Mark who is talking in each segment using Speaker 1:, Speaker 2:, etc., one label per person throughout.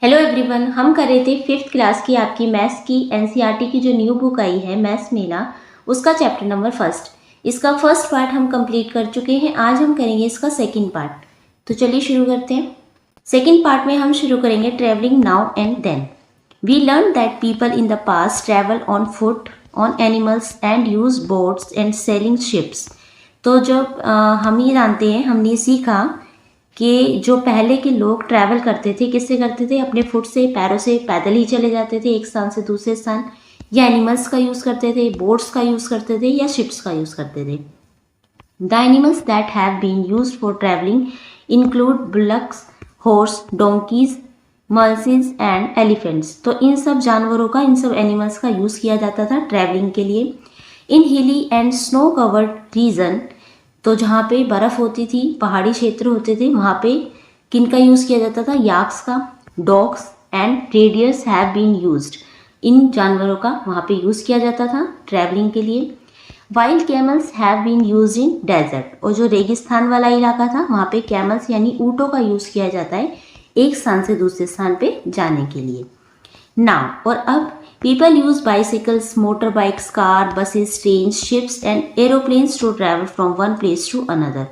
Speaker 1: Hello everyone, हम कर रहे थे फिफ्थ क्लास की आपकी मैथ्स की एनसीईआरटी की जो न्यू बुक आई है मैथ्स मेला, उसका चैप्टर नंबर फर्स्ट। इसका फर्स्ट पार्ट हम कंप्लीट कर चुके हैं। आज हम करेंगे इसका सेकंड पार्ट। तो चलिए शुरू करते हैं। सेकंड पार्ट में हम शुरू करेंगे travelling now and then. We learn that people in the past travel on foot, on animals and use boats and sailing ships. तो जब हम ये जानते हैं, हमने सीखा कि जो पहले के लोग ट्रैवल करते थे, किससे करते थे? अपने फुट से, पैरों से, पैदल ही चले जाते थे एक स्थान से दूसरे स्थान, या एनिमल्स का यूज़ करते थे, बोट्स का यूज़ करते थे, या शिप्स का यूज़ करते थे। The animals that have been used for travelling include bullocks, horses, donkeys, mules and elephants. तो इन सब जानवरों का, इन सब एनिमल्स का यूज़ किया जाता था ट्रैवलिंग के लिए। इन हिली एंड स्नो कवर्ड रीजन, तो जहाँ पे बर्फ़ होती थी, पहाड़ी क्षेत्र होते थे, वहाँ पे किन का यूज़ किया जाता था? याक्स का, dogs and reindeers have been used. इन जानवरों का वहाँ पे यूज़ किया जाता था ट्रैवलिंग के लिए। Wild camels have been use in desert, और जो रेगिस्तान वाला इलाका था वहाँ पे कैमल्स यानी ऊँटों का यूज़ किया जाता है एक स्थान से दूसरे स्थान पे जाने के लिए। नाउ, और अब, people use bicycles, motorbikes, car, buses, trains, ships and aeroplanes to travel from one place to another।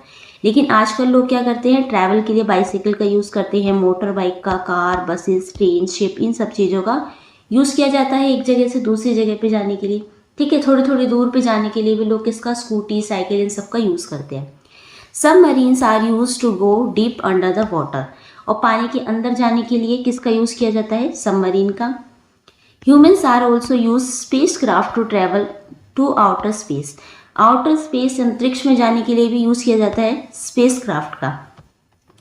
Speaker 1: लेकिन आजकल लोग क्या करते हैं? ट्रैवल के लिए बाइसिकल का यूज़ करते हैं, मोटर बाइक का, कार, बसेस, ट्रेन, शिप, इन सब चीज़ों का यूज़ किया जाता है एक जगह से दूसरी जगह पे जाने के लिए। ठीक है, थोड़ी थोड़ी दूर पे जाने के लिए भी लोग किसका? स्कूटी, साइकिल, इन सब का यूज़ करते हैं। Submarines are use to go deep under the water, और पानी के अंदर जाने के लिए किसका यूज़ किया जाता है? सबमरीन का। Humans are also use spacecraft to travel to outer space। Outer space, अंतरिक्ष में जाने के लिए भी यूज़ किया जाता है स्पेसक्राफ्ट का।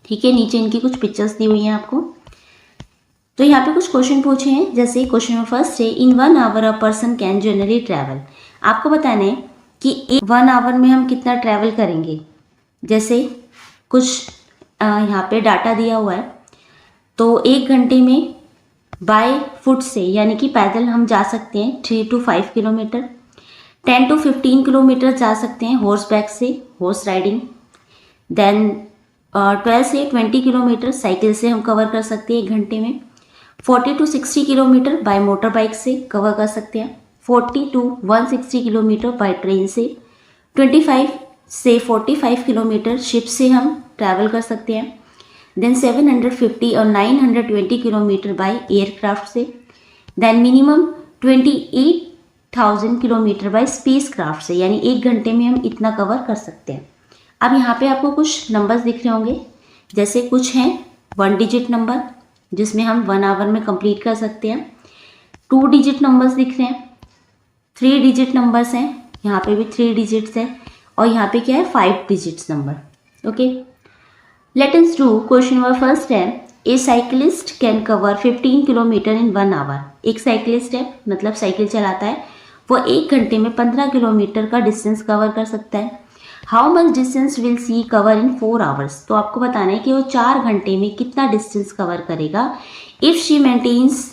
Speaker 1: ठीक है, नीचे इनकी कुछ पिक्चर्स दी हुई हैं आपको। तो यहाँ पे कुछ क्वेश्चन पूछे हैं, जैसे क्वेश्चन नंबर फर्स्ट है, in 1 hour a person can generally travel. आपको बताना है कि 1 आवर में हम कितना ट्रैवल करेंगे। जैसे कुछ यहाँ पे डाटा दिया हुआ है, तो 1 घंटे में बाय फुट से यानी कि पैदल हम जा सकते हैं 3 to 5 किलोमीटर, 10 to 15 किलोमीटर जा सकते हैं हॉर्स बैक से, हॉर्स राइडिंग। देन 12 से 20 किलोमीटर साइकिल से हम कवर कर सकते हैं 1 घंटे में। 40 to 60 kilometre bye motor bike से कवर कर सकते हैं। 40 to 160 किलोमीटर बाय ट्रेन से। 25 से 45 किलोमीटर शिप से हम ट्रैवल कर सकते हैं। देन 750 और 920 किलोमीटर बाय एयरक्राफ्ट से। Then minimum 28,000 kilometre by spacecraft से, यानी 1 घंटे में हम इतना कवर कर सकते हैं। अब यहाँ पे आपको कुछ नंबर्स दिख रहे होंगे, जैसे कुछ हैं 1 डिजिट नंबर जिसमें हम 1 आवर में कंप्लीट कर सकते हैं। 2 डिजिट नंबर्स दिख रहे हैं, 3 डिजिट नंबर्स हैं, यहाँ पे भी 3 डिजिट्स है, और यहाँ पे क्या है? 5 digits number. Okay, let us do question number first है, A cyclist can cover 15 kilometres in 1 hour. एक साइकिलिस्ट है, मतलब साइकिल चलाता है, वो 1 घंटे में 15 किलोमीटर का डिस्टेंस कवर कर सकता है। How much distance will see cover in 4 hours. तो आपको बताना है कि वो 4 घंटे में कितना डिस्टेंस कवर करेगा। If she maintains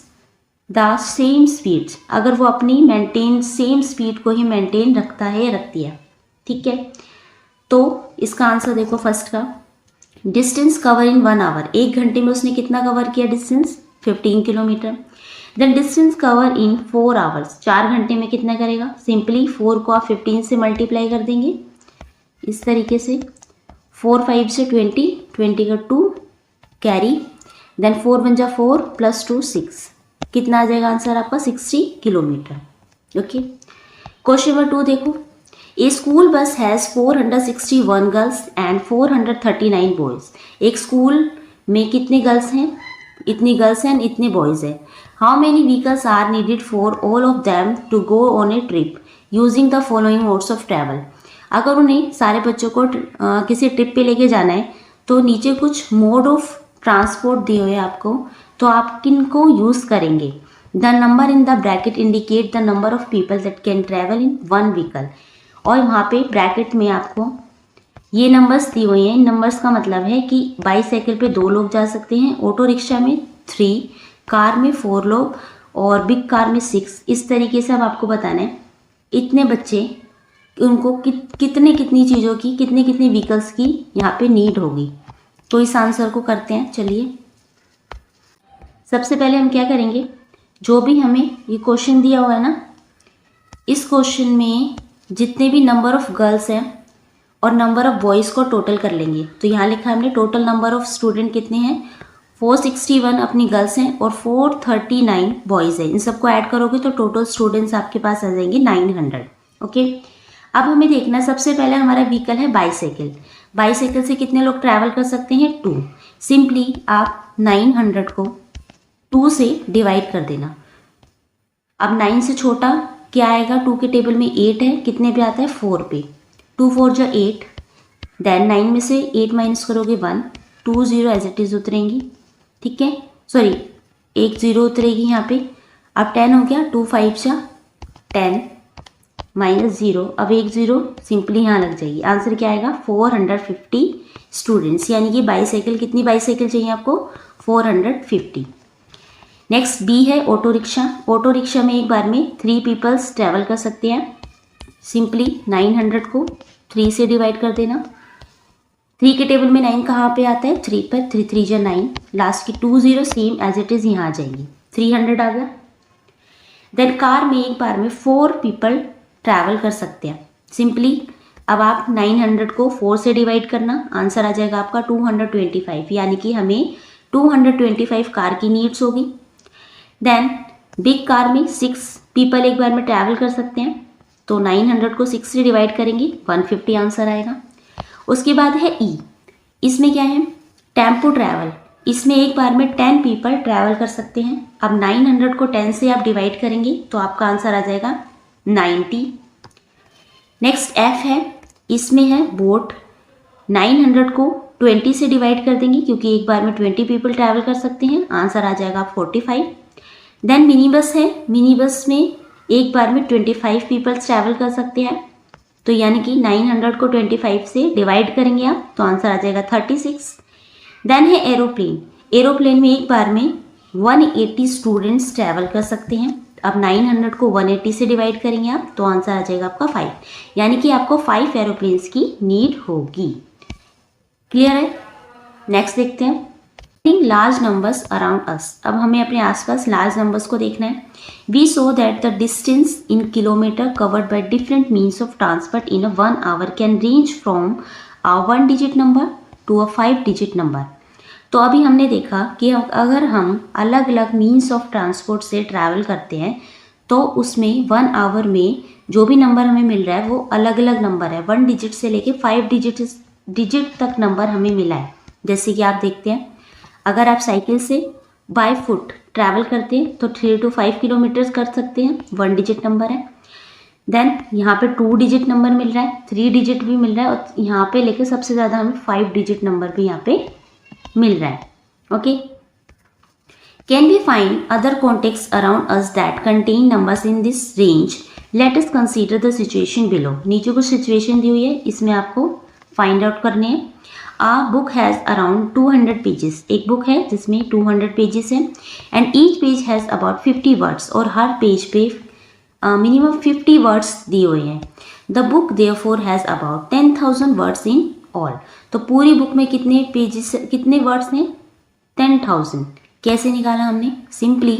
Speaker 1: the same speed, अगर वो अपनी सेम स्पीड को ही मेंटेन रखता है या रखती है। ठीक है, तो इसका आंसर देखो फर्स्ट का, डिस्टेंस कवर इन 1 आवर, 1 घंटे में उसने कितना कवर किया distance? 15 kilometre. Then distance cover in 4 hours, 4 घंटे में कितना करेगा? सिंपली 4 को आप 15 से मल्टीप्लाई कर देंगे इस तरीके से, 4 5 से 20, 20 का 2 कैरी, देन 4 1 जा 4 प्लस 2 6, कितना आ जाएगा आंसर आपका? 60 किलोमीटर। ओके, क्वेश्चन नंबर 2 देखो, A school bus has 461 girls and 439 boys. एक स्कूल में कितने गर्ल्स हैं? इतनी गर्ल्स हैं, इतने बॉयज़ हैं। How many vehicles are needed for all of them to go on a trip using the following modes of travel. अगर उन्हें सारे बच्चों को किसी ट्रिप पे लेके जाना है, तो नीचे कुछ मोड ऑफ ट्रांसपोर्ट दिए हुए हैं आपको, तो आप किन को यूज़ करेंगे? The number in the bracket indicate the number of people that can travel in 1 vehicle, और वहाँ पे ब्रैकेट में आपको ये नंबर्स दिए हुए हैं। इन नंबर्स का मतलब है कि बाईसाइकिल पे 2 लोग जा सकते हैं, ऑटो रिक्शा में 3, कार में 4 लोग, और बिग कार में 6। इस तरीके से अब आपको बताना है इतने बच्चे, उनको कितनी चीज़ों की, कितने व्हीकल्स की यहाँ पे नीड होगी। तो इस आंसर को करते हैं, चलिए। सबसे पहले हम क्या करेंगे, जो भी हमें ये क्वेश्चन दिया हुआ है ना, इस क्वेश्चन में जितने भी नंबर ऑफ गर्ल्स हैं और नंबर ऑफ बॉयज़ को टोटल कर लेंगे। तो यहाँ लिखा है हमने टोटल नंबर ऑफ स्टूडेंट कितने हैं, 461 अपनी गर्ल्स हैं और 439 बॉयज़ हैं। इन सबको ऐड करोगे तो टोटल स्टूडेंट्स आपके पास आ जाएंगे 900। ओके, अब हमें देखना है, सबसे पहले हमारा व्हीकल है बाईसाइकिल। बाईसाइकिल से कितने लोग ट्रैवल कर सकते हैं, 2। सिंपली आप 900 को 2 से डिवाइड कर देना। अब 9 से छोटा क्या आएगा, 2 के टेबल में 8 है, कितने पे आता है, 4 पे। 2 4 जो 8, देन 9 में से 8 माइनस करोगे 1, 2 0 एज इट इज़ उतरेंगी, ठीक है, सॉरी 1 0 उतरेगी यहाँ पे। अब 10 हो गया, 2 5 जा 10 माइनस 0, अब 1 0 सिंपली यहाँ लग जाएगी। आंसर क्या आएगा, 450 स्टूडेंट्स, यानी कि बाईसाइकिल, कितनी बाईसाइकिल चाहिए आपको, 450। नेक्स्ट बी है ऑटो रिक्शा। ऑटो रिक्शा में एक बार में 3 पीपल्स ट्रैवल कर सकते हैं। सिंपली 900 को 3 से डिवाइड कर देना। 3 के टेबल में 9 कहाँ पे आता है, 3 पर, 3 3 जा 9, लास्ट की 2 0 सेम एज इट इज़ यहाँ आ जाएंगी, 300 आ गया। देन कार में एक बार में 4 पीपल ट्रैवल कर सकते हैं। सिंपली अब आप 900 को 4 से डिवाइड करना, आंसर आ जाएगा आपका 225, यानी कि हमें 225 कार की नीड्स होगी। देन बिग कार में 6 पीपल एक बार में ट्रैवल कर सकते हैं, तो 900 को 6 से डिवाइड करेंगे, 150 आंसर आएगा। उसके बाद है ई, इसमें क्या है, टेम्पो ट्रैवल। इसमें एक बार में 10 पीपल ट्रैवल कर सकते हैं। अब 900 को 10 से आप डिवाइड करेंगे तो आपका आंसर आ जाएगा 90। नेक्स्ट एफ है, इसमें है बोट। 900 को 20 से डिवाइड कर देंगे क्योंकि एक बार में 20 पीपल ट्रैवल कर सकते हैं, आंसर आ जाएगा 45। देन मिनी बस है, मिनी बस में एक बार में 25 पीपल्स ट्रैवल कर सकते हैं, तो यानी कि 900 को 25 से डिवाइड करेंगे आप तो आंसर आ जाएगा 36। देन है एरोप्लेन। एरोप्लेन में एक बार में 180 स्टूडेंट्स ट्रैवल कर सकते हैं। अब 900 को 180 से डिवाइड करेंगे आप तो आंसर आ जाएगा आपका 5, यानी कि आपको 5 एरोप्लेन्स की नीड होगी। क्लियर है? नेक्स्ट देखते हैं, लार्ज नंबर्स अराउंड अस। अब हमें अपने आसपास लार्ज नंबर्स को देखना है। We saw that the distance in kilometre covered by different means of transport in a 1 hour can range from a 1 digit number to a 5 digit number. तो अभी हमने देखा कि अगर हम अलग अलग मीन्स ऑफ ट्रांसपोर्ट से ट्रैवल करते हैं तो उसमें 1 आवर में जो भी नंबर हमें मिल रहा है वो अलग अलग नंबर है, 1 डिजिट से लेके 5 डिजिट तक नंबर हमें मिला है। जैसे कि आप देखते हैं, अगर आप साइकिल से बाय फुट ट्रैवल करते हैं तो 3 to 5 किलोमीटर्स कर सकते हैं, 1 डिजिट नंबर है। देन यहाँ पे 2 डिजिट नंबर मिल रहा है, 3 डिजिट भी मिल रहा है और यहाँ पे लेके सबसे ज़्यादा हमें 5 डिजिट नंबर भी यहाँ पे मिल रहा है। Okay, can we find other contexts around us that contain numbers in this range, let us consider the situation below. नीचे कुछ सिचुएशन दी हुई है, इसमें आपको फाइंड आउट करने हैं। A book has around 200 pages. एक बुक है जिसमें 200 पेजेस हैं and each page has about 50 words और हर पेज पे मिनिमम 50 वर्ड्स दिए हुए हैं। The book therefore has about 10,000 words in all. तो पूरी बुक में कितने पेजेस, कितने वर्ड्स हैं, 10,000। कैसे निकाला हमने, सिंपली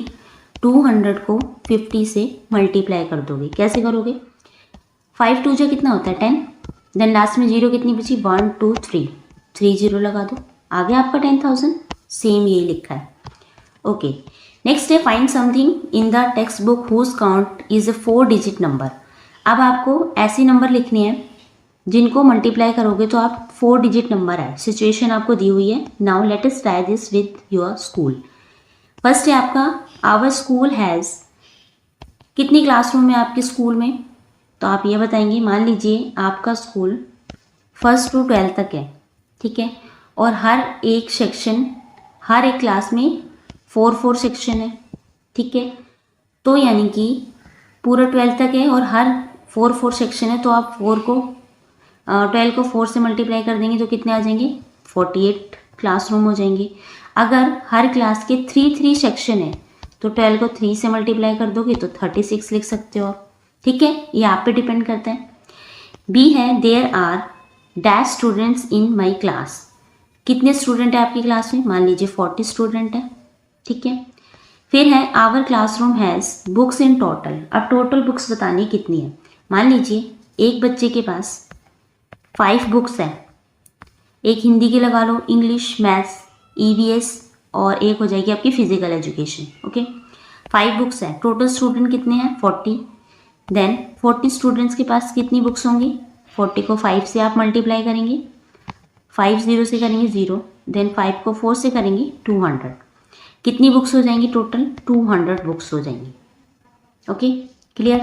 Speaker 1: 200 को 50 से मल्टीप्लाई कर दोगे। कैसे करोगे, 5 2 जो कितना होता है 10, देन लास्ट में 0 कितनी बची, 1 2 3, 3 0 लगा दो, आ गया आपका 10,000। सेम यही लिखा है। ओके, नेक्स्ट है find something in the textbook whose count is a 4 digit number. अब आपको ऐसे नंबर लिखने हैं जिनको मल्टीप्लाई करोगे तो आप 4 डिजिट नंबर है। सिचुएशन आपको दी हुई है। Now let us try this with your school. First है आपका, आवर स्कूल हैज़, कितनी क्लासरूम है आपके स्कूल में, तो आप ये बताएंगे। मान लीजिए आपका स्कूल 1st to 12th तक है, ठीक है, और हर एक सेक्शन, हर एक क्लास में 4 सेक्शन है, ठीक है, तो यानी कि पूरा 12th तक है और हर 4 सेक्शन है, तो आप 12 को 4 से मल्टीप्लाई कर देंगे तो कितने आ जाएंगे, 48 क्लासरूम हो जाएंगे। अगर हर क्लास के 3 सेक्शन है तो 12 को 3 से मल्टीप्लाई कर दोगे तो 36 लिख सकते हो आप, ठीक है, ये आप पे डिपेंड करता है। बी है, there are dash students in my class. कितने स्टूडेंट है आपकी क्लास में, मान लीजिए 40 स्टूडेंट है, ठीक है। फिर है our classroom has books in total. अब टोटल बुक्स बतानी कितनी है। मान लीजिए एक बच्चे के पास 5 बुक्स है। एक हिंदी की लगा लो, इंग्लिश, मैथ्स, ईवीएस और एक हो जाएगी आपकी फिजिकल एजुकेशन। ओके, 5 बुक्स है। टोटल स्टूडेंट कितने हैं? 40। देन 40 स्टूडेंट्स के पास कितनी बुक्स होंगी? 40 को 5 से आप मल्टीप्लाई करेंगे, 5 0 से करेंगे 0, देन 5 को 4 से करेंगे 200। कितनी बुक्स हो जाएंगी टोटल? 200 बुक्स हो जाएंगी। Okay, clear.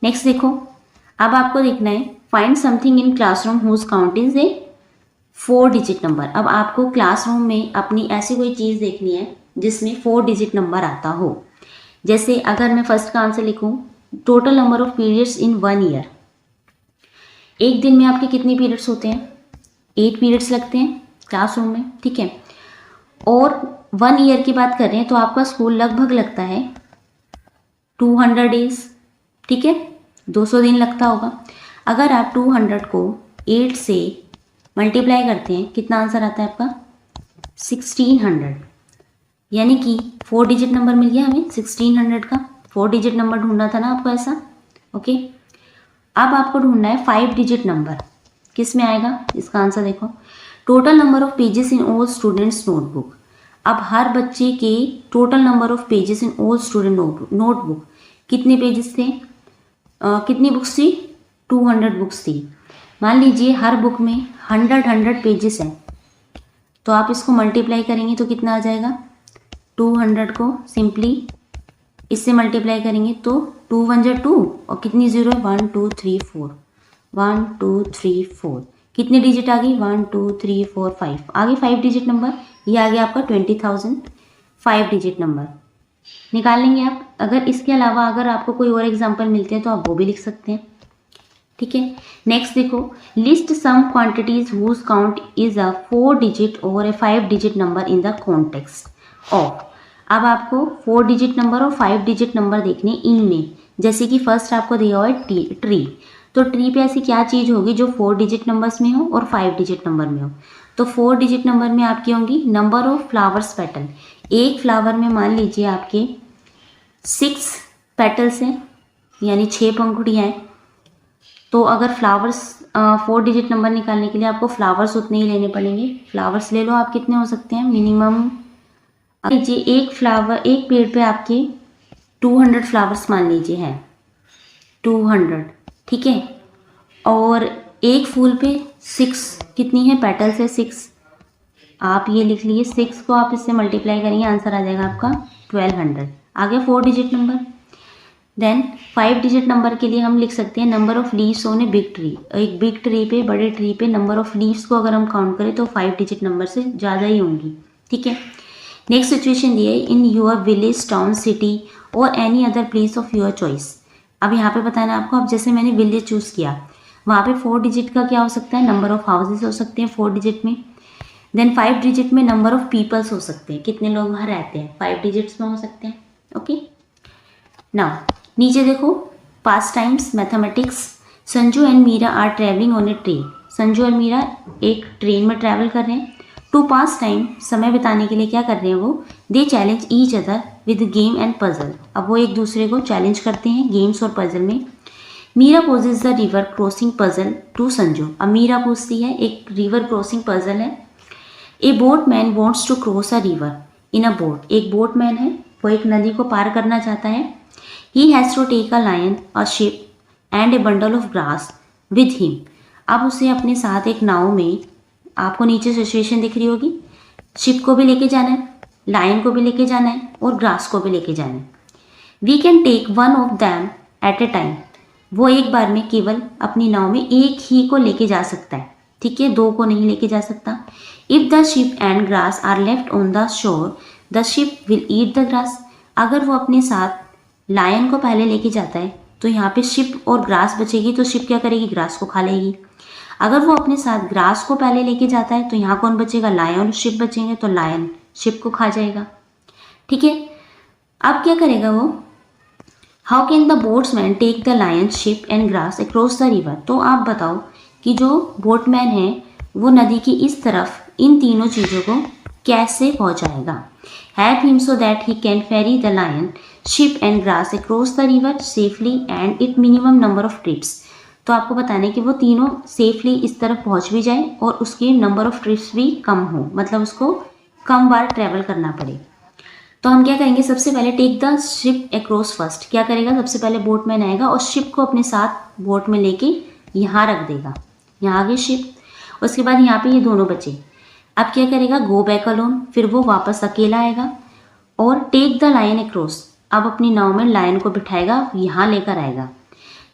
Speaker 1: नेक्स्ट देखो, अब आपको देखना है find something in classroom whose count is a 4 digit number. अब आपको क्लासरूम में अपनी ऐसी कोई चीज़ देखनी है जिसमें 4 डिजिट नंबर आता हो। जैसे अगर मैं फर्स्ट का आंसर लिखूं, total number of periods in 1 year. एक दिन में आपके कितने पीरियड्स होते हैं? 8 पीरियड्स लगते हैं क्लासरूम में, ठीक है। और 1 ईयर की बात कर रहे हैं तो आपका स्कूल लगभग लगता है 200 डेज, ठीक है, 200 दिन लगता होगा। अगर आप 200 को 8 से मल्टीप्लाई करते हैं, कितना आंसर आता है आपका? 1600। यानी कि 4 डिजिट नंबर मिल गया हमें 1600 का। 4 डिजिट नंबर ढूंढना था ना आपको ऐसा। ओके, अब आपको ढूंढना है 5 डिजिट नंबर। किस में आएगा इसका आंसर? देखो, total number of pages in all students notebook. अब हर बच्चे के total number of pages in all student notebook कितने पेजेस थे? कितनी बुक्स थी? 200 बुक्स थी। मान लीजिए हर बुक में 100 पेजेस हैं, तो आप इसको मल्टीप्लाई करेंगे तो कितना आ जाएगा? 200 को सिंपली इससे मल्टीप्लाई करेंगे तो 2 1 जा 2 और कितनी जीरो है? 1 2 3 4, 1 2 3 4। कितनी डिजिट आ गई? 1 2 3 4 5। आगे 5 डिजिट नंबर, ये आ गया आपका 20,000। 5 डिजिट नंबर निकाल लेंगे आप। अगर इसके अलावा अगर आपको कोई और एग्जाम्पल मिलते हैं तो आप वो भी लिख सकते हैं, ठीक है। नेक्स्ट देखो, list some quantities whose count is a 4 digit और a 5 digit number in the context of. अब आपको 4 डिजिट नंबर और 5 डिजिट नंबर देखने इनमें। जैसे कि फर्स्ट आपको दिया हुआ है ट्री, तो ट्री पे ऐसी क्या चीज़ होगी जो 4 डिजिट नंबर्स में हो और 5 डिजिट नंबर में हो? तो 4 डिजिट नंबर में आपकी होंगी नंबर ऑफ फ्लावर्स पेटल। एक फ्लावर में मान लीजिए आपके 6 पेटल्स हैं, यानी 6 पंखुड़ियाँ हैं। तो अगर फ्लावर्स 4 डिजिट नंबर निकालने के लिए आपको फ्लावर्स उतने ही लेने पड़ेंगे। फ्लावर्स ले लो आप, कितने हो सकते हैं मिनिमम? लीजिए एक पेड़ पे आपके 200 फ्लावर्स मान लीजिए हैं, 200, ठीक है। और एक फूल पे 6 कितनी है पेटल्स है? 6। आप ये लिख लीजिए, 6 को आप इससे मल्टीप्लाई करेंगे, आंसर आ जाएगा आपका 1200। आ गया 4 digit number. Then 5 digit number के लिए हम लिख सकते हैं number of leaves on a big tree. एक बिग ट्री पे, बड़े ट्री पे नंबर ऑफ लीव्स को अगर हम काउंट करें तो 5 डिजिट नंबर से ज़्यादा ही होंगी, ठीक है। नेक्स्ट सिचुएशन दी है, in your village, town, city और any other place of your choice. अब यहाँ पे बताना आपको। अब जैसे मैंने विलेज चूज़ किया, वहाँ पे 4 डिजिट का क्या हो सकता है? नंबर ऑफ हाउसेस हो सकते हैं 4 डिजिट में। देन 5 डिजिट में नंबर ऑफ पीपल्स हो सकते हैं, कितने लोग वहाँ रहते हैं, 5 डिजिट्स में हो सकते हैं। ओके, नाउ नीचे देखो, pastimes mathematics. Sanju and Meera are travelling on a train. Sanju और मीरा एक ट्रेन में ट्रैवल कर रहे हैं। टू पास टाइम, समय बिताने के लिए क्या कर रहे हैं वो? They challenge each other with game and puzzle. अब वो एक दूसरे को चैलेंज करते हैं गेम्स और पजल में। Meera poses the river crossing puzzle to Sanju. अब मीरा पूछती है, एक रिवर क्रॉसिंग पजल है। A boatman wants to cross a river in a boat. एक बोट मैन है, वो एक नदी को पार करना चाहता है। He has to take a lion, a sheep and a bundle of grass with him. अब उसे अपने साथ एक नाव में, आपको नीचे सिचुएशन दिख रही होगी, शिप को भी लेके जाना है, लायन को भी लेके जाना है और ग्रास को भी लेके जाना है। We can take one of them at a time. वो एक बार में केवल अपनी नाव में एक ही को लेके जा सकता है, ठीक है, 2 को नहीं लेके जा सकता। If the sheep and grass are left on the shore the sheep will eat the grass. अगर वो अपने साथ लायन को पहले लेके जाता है तो यहाँ पे शिप और ग्रास बचेगी, तो शिप क्या करेगी? ग्रास को खा लेगी। अगर वो अपने साथ ग्रास को पहले लेके जाता है तो यहाँ कौन बचेगा? लायन और शिप बचेंगे, तो लायन शिप को खा जाएगा, ठीक है। अब क्या करेगा वो? How can the boatsman take the lion, sheep and grass across the river. तो आप बताओ कि जो बोटमैन है वो नदी की इस तरफ इन तीनों चीज़ों को कैसे पहुँचाएगा। Help him so that he can ferry the lion, ship and grass across the river safely and at minimum number of trips. तो आपको बताना है कि वो तीनों सेफली इस तरफ पहुंच भी जाए और उसके नंबर ऑफ ट्रिप्स भी कम हो, मतलब उसको कम बार ट्रैवल करना पड़े। तो हम क्या करेंगे, सबसे पहले take the sheep across first. क्या करेगा, सबसे पहले बोटमैन आएगा और शिप को अपने साथ बोट में लेके यहाँ रख देगा, यहाँ आ गई शिप। उसके बाद यहाँ पे ये दोनों बचे। अब क्या करेगा, गो बैक अलोन, फिर वो वापस अकेला आएगा और टेक द लायन अक्रॉस। अब अपनी नाव में लायन को बिठाएगा, यहाँ लेकर आएगा।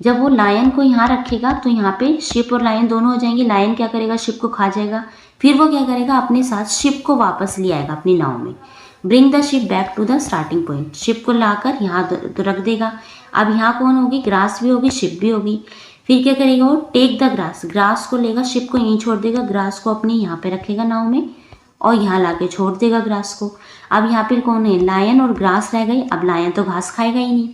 Speaker 1: जब वो लायन को यहाँ रखेगा तो यहाँ पे शिप और लायन दोनों हो जाएंगे। लायन क्या करेगा, शिप को खा जाएगा, फिर वो क्या करेगा, अपने साथ शिप को वापस ले आएगा अपनी नाव में। Bring the sheep back to the starting point, sheep को लाकर यहाँ रख देगा। अब यहाँ कौन होगी, ग्रास भी होगी, शिप भी होगी। फिर क्या करेगा वो, टेक द ग्रास, ग्रास को लेगा, शिप को यहीं छोड़ देगा, ग्रास को अपनी यहाँ पे रखेगा नाव में और यहाँ लाके छोड़ देगा ग्रास को। अब यहाँ पे कौन है, लायन और ग्रास रह गई। अब लायन तो घास खाएगा ही नहीं।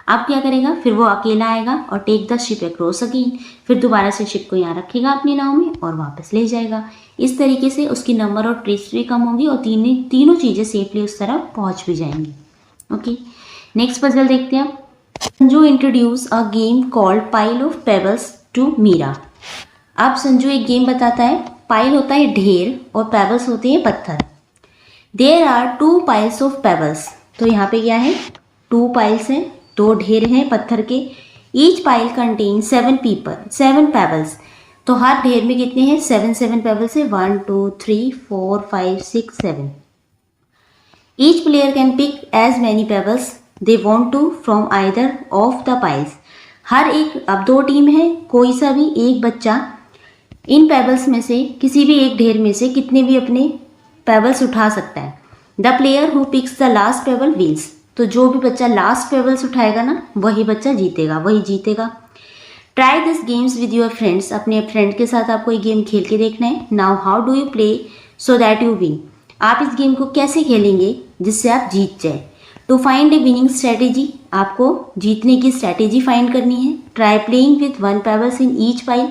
Speaker 1: अब क्या करेगा, फिर वो अकेला आएगा और take the sheep across again, फिर दोबारा से शिप को यहाँ रखेगा अपनी नाव में और वापस ले जाएगा। इस तरीके से उसकी नंबर और ट्रिप्स भी कम होगी और तीनों चीज़ें सेफली उस तरफ पहुँच भी जाएंगी। ओके, नेक्स्ट पजल देखते हैं। Sanju introduce a game called pile of pebbles to Meera. अब संजू एक गेम बताता है। पाइल होता है ढेर और पेबल्स होते हैं पत्थर। There are 2 piles of pebbles. तो यहाँ पे क्या है, 2 piles हैं, 2 ढेर हैं पत्थर के। Each pile contain 7 pebbles. तो हर ढेर में कितने हैं, 7 पेबल्स है। 1 2 3 4 5 6 7। Each player can pick as many pebbles they want to from either of the piles. हर एक, अब 2 टीम है, कोई सा भी एक बच्चा इन पेबल्स में से किसी भी एक ढेर में से कितने भी अपने पेबल्स उठा सकता है। The player who picks the last pebble wins. तो जो भी बच्चा लास्ट पेबल्स उठाएगा ना, वही बच्चा जीतेगा, वही जीतेगा। Try this games with your friends. अपने फ्रेंड के साथ आपको ये गेम खेल के देखना है। Now how do you play so that you win. आप इस गेम को कैसे खेलेंगे जिससे आप जीत जाए। To find a winning strategy, आपको जीतने की स्ट्रैटेजी फाइंड करनी है। Try playing with 1 pebbles in each pile,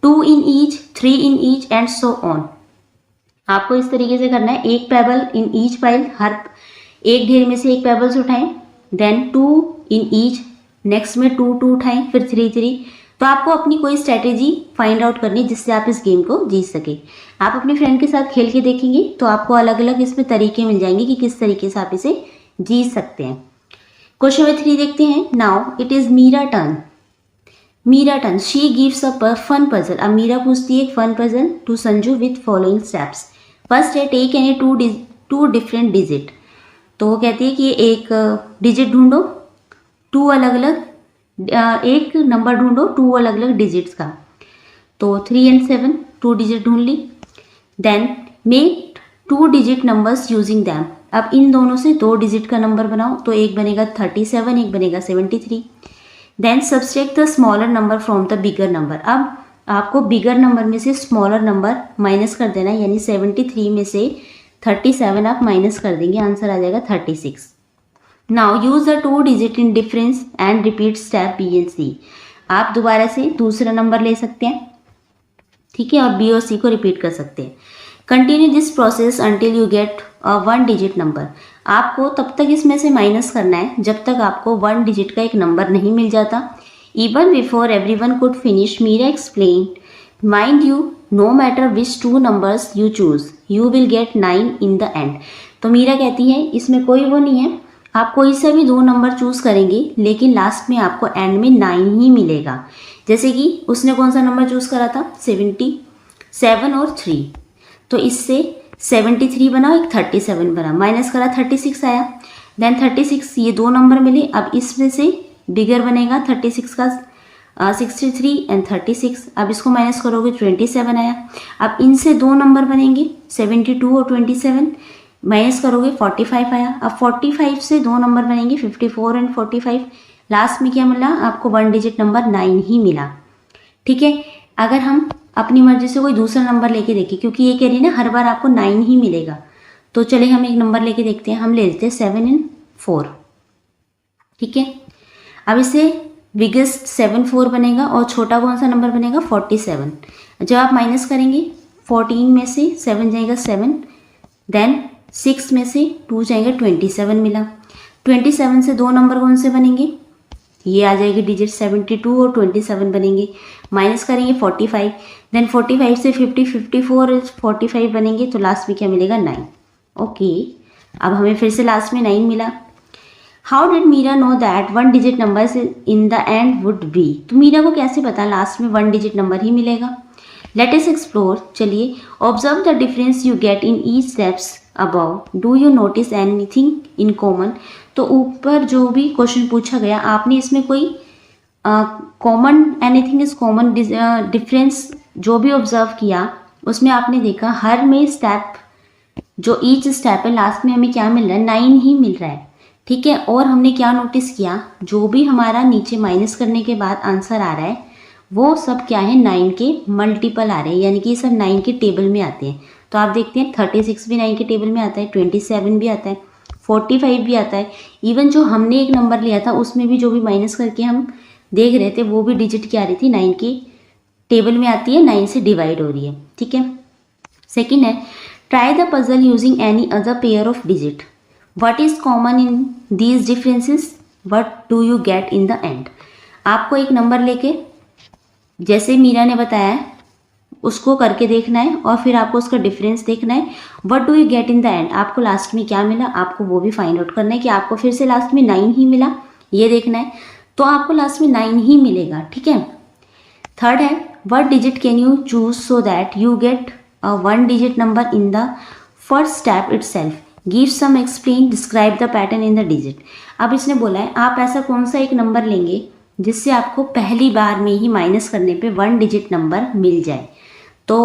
Speaker 1: 2 in each, 3 in each and so on. आपको इस तरीके से करना है, 1 पेबल इन ईच पाइल, हर एक ढेर में से 1 पेबल्स उठाएं, देन 2 इन ईच, नेक्स्ट में 2 उठाएं, फिर 3। तो आपको अपनी कोई स्ट्रैटेजी फाइंड आउट करनी जिससे आप इस गेम को जीत सके। आप अपने फ्रेंड के साथ खेल के देखेंगे तो आपको अलग अलग इसमें तरीके मिल जाएंगे कि किस तरीके से आप इसे जीत सकते हैं। क्वेश्चन नंबर 3 देखते हैं। Now it is Meera turn, she gives a fun puzzle. अब मीरा पूछती है एक fun puzzle to Sanju with following steps. First है टेक एनी 2 डिफरेंट डिजिट। तो वो कहती है कि एक डिजिट ढूंढो, 2 अलग अलग, एक नंबर ढूंढो 2 अलग अलग डिजिट्स का। तो 3 and 7 2 डिजिट ढूंढ ली। Then make 2 digit numbers using them. अब इन दोनों से 2 डिजिट का नंबर बनाओ। तो एक बनेगा 37, एक बनेगा 73। Then subtract the smaller number from the bigger number. अब आपको बिगर नंबर में से स्मॉलर नंबर माइनस कर देना है, यानी 73 में से 37 आप माइनस कर देंगे, आंसर आ जाएगा 36। Now use the 2 digit in difference and repeat step B and C. आप दोबारा से दूसरा नंबर ले सकते हैं, ठीक है, और बी और सी को रिपीट कर सकते हैं। Continue this process until you get 1 digit number. आपको तब तक इसमें से माइनस करना है जब तक आपको 1 डिजिट का एक नंबर नहीं मिल जाता। Even before everyone could finish, Meera explain, mind you no matter which 2 numbers you choose you will get 9 in the end. तो मीरा कहती है इसमें कोई वो नहीं है, आप कोई सा भी 2 नंबर चूज करेंगे लेकिन लास्ट में आपको एंड में 9 ही मिलेगा। जैसे कि उसने कौन सा नंबर चूज करा था, 77 और 3। तो इससे 73 बना, एक 37 बना, माइनस करा 36 आया। देन 36, ये 2 नंबर मिले। अब इसमें से बिगर बनेगा 36 का 63 एंड 36। अब इसको माइनस करोगे 27 आया। अब इनसे 2 नंबर बनेंगे 72 और 27, माइनस करोगे 45 आया। अब 45 से 2 नंबर बनेंगे 54 एंड 45। लास्ट में क्या मिला आपको, 1 डिजिट नंबर 9 ही मिला, ठीक है। अगर हम अपनी मर्जी से कोई दूसरा नंबर लेके देखें, क्योंकि ये कह रही है ना हर बार आपको 9 ही मिलेगा, तो चले हम एक नंबर लेके देखते हैं। हम ले लेते हैं 7 and 4, ठीक है। अब इसे बिगेस्ट 7 4 बनेगा और छोटा कौन सा नंबर बनेगा 47। जब आप माइनस करेंगे 14 में से 7 जाएगा 7, देन 6 में से 2 जाएंगे 27 मिला। 27 से 2 नंबर कौन से बनेंगे, ये आ जाएगी डिजिट 72 और 27 बनेंगे। माइनस करेंगे 45, देन 45 से 54 45 बनेंगे, तो लास्ट में क्या मिलेगा 9। ओके, अब हमें फिर से लास्ट में 9 मिला। How did Meera know that 1 digit number in the end would be, तो मीरा को कैसे पता लास्ट में 1 डिजिट नंबर ही मिलेगा। लेट अस एक्सप्लोर, चलिए। Observe the difference you get in each steps above, do you notice anything in common, तो ऊपर जो भी क्वेश्चन पूछा गया आपने इसमें कोई common, anything is common difference जो भी ऑब्जर्व किया उसमें आपने देखा हर में स्टेप, जो ईच स्टेप है लास्ट में हमें क्या मिल रहा है 9 ही मिल रहा है। ठीक है, और हमने क्या नोटिस किया, जो भी हमारा नीचे माइनस करने के बाद आंसर आ रहा है वो सब क्या है 9 के मल्टीपल आ रहे हैं, यानी कि सब 9 के टेबल में आते हैं। तो आप देखते हैं 36 भी 9 के टेबल में आता है, 27 भी आता है, 45 भी आता है। इवन जो हमने एक नंबर लिया था उसमें भी जो भी माइनस करके हम देख रहे थे वो भी डिजिट क्या आ रही थी 9 के टेबल में आती है, 9 से डिवाइड हो रही है। ठीक है, सेकेंड है try the puzzle using any other pair of digit, what is common in these differences, what do you get in the and. आपको एक नंबर लेके जैसे मीरा ने बताया उसको करके देखना है और फिर आपको उसका डिफरेंस देखना है, what do you get in the and, आपको लास्ट में क्या मिला आपको वो भी फाइंड आउट करना है कि आपको फिर से लास्ट में 9 ही मिला, ये देखना है, तो आपको लास्ट में 9 ही मिलेगा। ठीक है, थर्ड है what digit can you choose so that you get a 1 digit number in the first step itself, give some explain describe the pattern in the digit. अब इसने बोला है आप ऐसा कौन सा एक नंबर लेंगे जिससे आपको पहली बार में ही माइनस करने पे 1 डिजिट नंबर मिल जाए। तो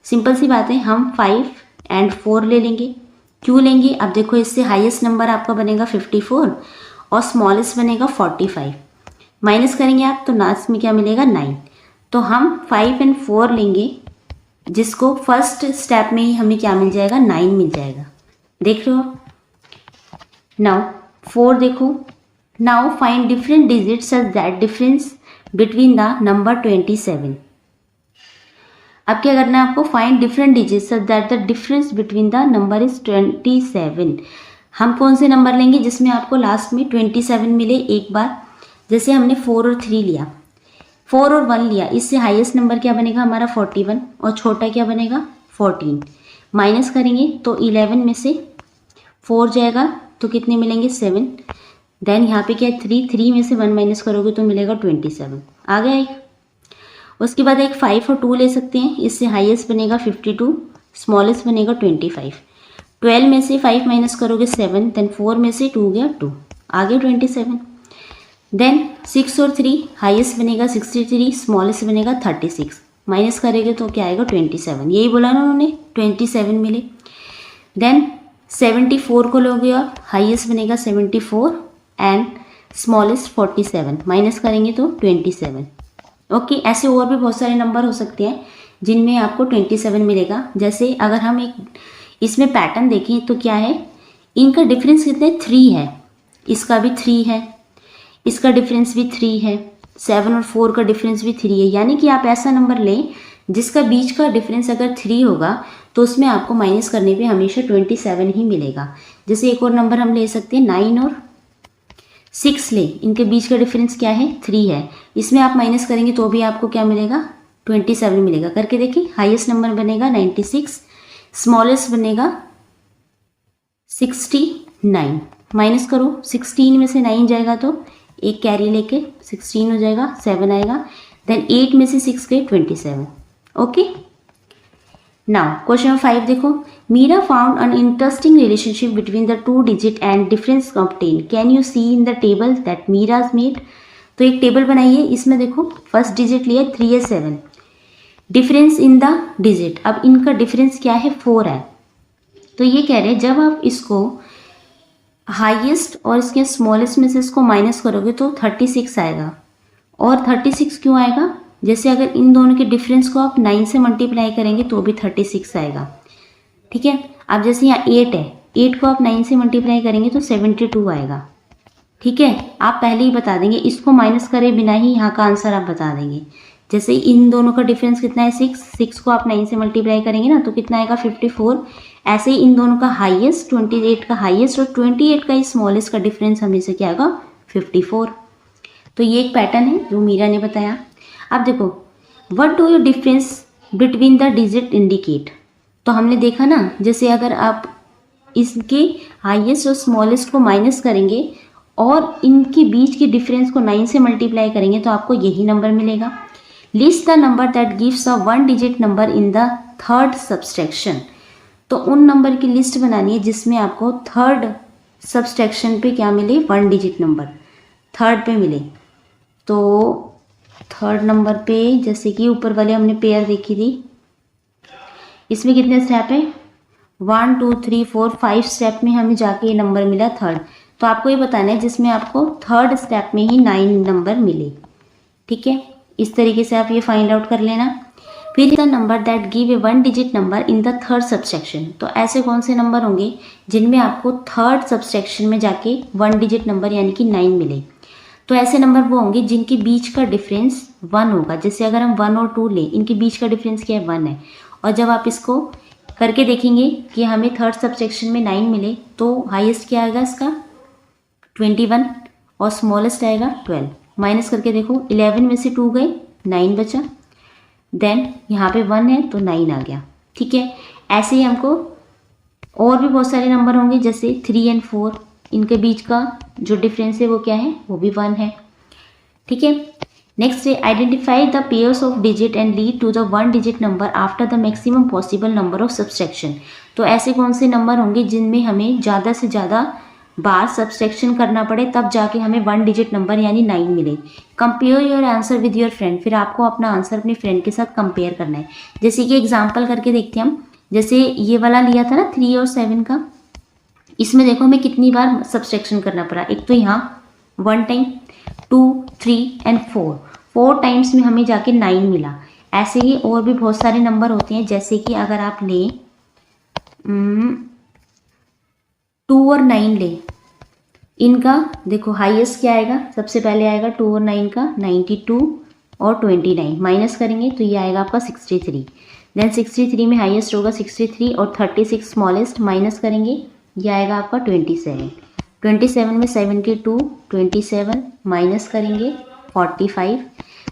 Speaker 1: सिंपल सी बात है, हम 5 एंड 4 ले लेंगे। क्यों लेंगे, अब देखो इससे हाईएस्ट नंबर आपका बनेगा 54 और स्मॉलेस्ट बनेगा 45, माइनस करेंगे आप तो लास्ट में क्या मिलेगा 9। तो हम 5 एंड 4 लेंगे जिसको फर्स्ट स्टेप में ही हमें क्या मिल जाएगा 9 मिल जाएगा, देख रहे हो। नाउ 4 देखो, now find different digits such that difference between the number 27। अब क्या करना है आपको, find different digits such that the difference between the number is 27। हम कौन से नंबर लेंगे जिसमें आपको लास्ट में 27 मिले एक बार, जैसे हमने 4 और 3 लिया, 4 और 1 लिया, इससे हाईएस्ट नंबर क्या बनेगा हमारा 41 और छोटा क्या बनेगा 14। माइनस करेंगे तो 11 में से 4 जाएगा तो कितने मिलेंगे 7, देन यहाँ पे क्या है 3 में से 1 माइनस करोगे तो मिलेगा 27, आ गया एक। उसके बाद एक 5 और 2 ले सकते हैं, इससे हाईएस्ट बनेगा 52, स्मॉलेस्ट बनेगा 25। 12 में से 5 माइनस करोगे 7, देन 4 में से 2 गया 2, आ गया 27। देन 6 और 3 हाईएस्ट बनेगा 63, स्मॉलेस्ट बनेगा 36, माइनस करेंगे तो क्या आएगा 27, यही बोला ना उन्होंने 27 मिले। देन 74 को लोगे और हाईएस्ट बनेगा 74 एंड स्मॉलेस्ट 47, माइनस करेंगे तो 27। ओके, ऐसे और भी बहुत सारे नंबर हो सकते हैं जिनमें आपको 27 मिलेगा। जैसे अगर हम एक इसमें पैटर्न देखें तो क्या है, इनका डिफरेंस कितने 3 है, इसका भी 3 है, इसका डिफरेंस भी 3 है, 7 और 4 का डिफरेंस भी 3 है। यानी कि आप ऐसा नंबर लें जिसका बीच का डिफरेंस अगर 3 होगा तो उसमें आपको माइनस करने पे हमेशा 27 ही मिलेगा। जैसे एक और नंबर हम ले सकते हैं 9 और 6 ले, इनके बीच का डिफरेंस क्या है 3 है, इसमें आप माइनस करेंगे तो भी आपको क्या मिलेगा 27 मिलेगा। करके देखिए, हाईएस्ट नंबर बनेगा 96, स्मॉलेस्ट बनेगा 69, माइनस करो 16 में से 9 जाएगा तो एक कैरी लेके 16 हो जाएगा, 7 आएगा, देन 8 में से 6 गए 27। ओके, नाउ क्वेश्चन नंबर 5 देखो, Meera found an interesting relationship between the 2 digit and difference obtain, can you see in the table that Meera's made. तो एक टेबल बनाइए, इसमें देखो फर्स्ट डिजिट लिया 3 या 7, डिफरेंस इन द डिजिट, अब इनका डिफरेंस क्या है 4 है। तो ये कह रहे हैं जब आप इसको हाईएस्ट और इसके स्मॉलेस्ट में से इसको माइनस करोगे तो 36 आएगा। और 36 क्यों आएगा, जैसे अगर इन दोनों के डिफरेंस को आप 9 से मल्टीप्लाई करेंगे तो भी 36 आएगा। ठीक है, अब जैसे यहाँ 8 है, 8 को आप 9 से मल्टीप्लाई करेंगे तो 72 आएगा। ठीक है, आप पहले ही बता देंगे, इसको माइनस करे बिना ही यहाँ का आंसर आप बता देंगे। जैसे इन दोनों का डिफरेंस कितना है 6 को आप 9 से मल्टीप्लाई करेंगे ना तो कितना आएगा 54 ऐसे ही इन दोनों का हाईएस्ट 28 का हाईएस्ट और 28 का स्मॉलेस्ट का डिफरेंस हमेशा क्या आएगा 54। तो ये एक पैटर्न है जो मीरा ने बताया। अब देखो what do you difference between the digit indicate. तो हमने देखा ना, जैसे अगर आप इसके हाईएस्ट और स्मॉलेस्ट को माइनस करेंगे और इनके बीच के डिफरेंस को 9 से मल्टीप्लाई करेंगे तो आपको यही नंबर मिलेगा। List the number that gives a 1 digit number in the third subtraction. तो उन नंबर की लिस्ट बनानी है जिसमें आपको थर्ड सब्सट्रैक्शन पे क्या मिले, 1 डिजिट नंबर थर्ड पे मिले। तो थर्ड नंबर पे जैसे कि ऊपर वाले हमने पेयर देखी थी, इसमें कितने स्टेप है 1 2 3 4 5 स्टेप में हमें जाके ये नंबर मिला थर्ड। तो आपको ये बताना है जिसमें आपको थर्ड स्टेप में ही 9 नंबर मिले। ठीक है, इस तरीके से आप ये फाइंड आउट कर लेना। फिर the number that give a 1 digit number in the third subtraction. तो ऐसे कौन से नंबर होंगे जिनमें आपको थर्ड सब्सट्रैक्शन में जाके 1 डिजिट नंबर यानी कि 9 मिले। तो ऐसे नंबर वो होंगे जिनके बीच का डिफरेंस 1 होगा। जैसे अगर हम 1 और 2 लें, इनके बीच का डिफरेंस क्या है 1 है। और जब आप इसको करके देखेंगे कि हमें थर्ड सब्सट्रैक्शन में 9 मिले तो हाईएस्ट क्या आएगा इसका 21 और स्मॉलेस्ट आएगा 12। माइनस करके देखो 11 में से 2 गए 9 बचा, देन यहाँ पे 1 है तो 9 आ गया। ठीक है, ऐसे ही हमको और भी बहुत सारे नंबर होंगे जैसे 3 और 4, इनके बीच का जो डिफरेंस है वो क्या है, वो भी 1 है। ठीक है, नेक्स्ट है identify the pairs of digit and lead to the 1 digit number after the maximum possible number of subtraction. तो ऐसे कौन से नंबर होंगे जिनमें हमें ज़्यादा से ज़्यादा बार सब्सट्रैक्शन करना पड़े तब जाके हमें 1 डिजिट नंबर यानी 9 मिले। Compare your answer with your friend. फिर आपको अपना आंसर अपने फ्रेंड के साथ कंपेयर करना है। जैसे कि एग्जांपल करके देखते हैं हम, जैसे ये वाला लिया था ना 3 और 7 का, इसमें देखो हमें कितनी बार सब्सट्रैक्शन करना पड़ा। एक तो यहाँ 1 टाइम, 2 3 एंड 4 टाइम्स में हमें जाके 9 मिला। ऐसे ही और भी बहुत सारे नंबर होते हैं, जैसे कि अगर आप लें 2 और 9 ले, इनका देखो हाईएस्ट क्या आएगा, सबसे पहले आएगा 2 और 9 का 92 और 29, माइनस करेंगे तो ये आएगा आपका 63। देन 63 में हाईएस्ट होगा 63 और 36 स्मॉलेस्ट, माइनस करेंगे ये आएगा आपका 27। 27 में 72, 27 माइनस करेंगे 45,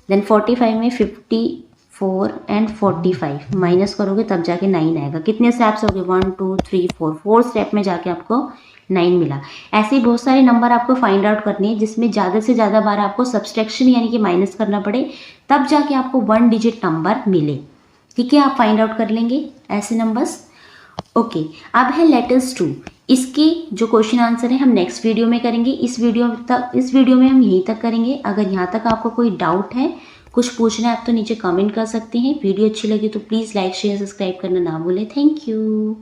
Speaker 1: देन 45 में 54 एंड 45 माइनस करोगे तब जाके 9 आएगा। कितने स्टेप्स हो गए 1 2 3 4 स्टेप में जाके आपको 9 मिला। ऐसे ही बहुत सारे नंबर आपको फाइंड आउट करने हैं जिसमें ज़्यादा से ज़्यादा बार आपको सब्सट्रैक्शन यानी कि माइनस करना पड़े तब जाके आपको 1 डिजिट नंबर मिले। ठीक है, आप फाइंड आउट कर लेंगे ऐसे नंबर्स। ओके, अब है लेटर्स 2। इसकी जो क्वेश्चन आंसर है हम नेक्स्ट वीडियो में करेंगे। इस वीडियो में हम यहीं तक करेंगे। अगर यहाँ तक आपको कोई डाउट है, कुछ पूछना है, आप तो नीचे कमेंट कर सकते हैं। वीडियो अच्छी लगी तो प्लीज़ लाइक शेयर सब्सक्राइब करना ना भूलें। Thank you.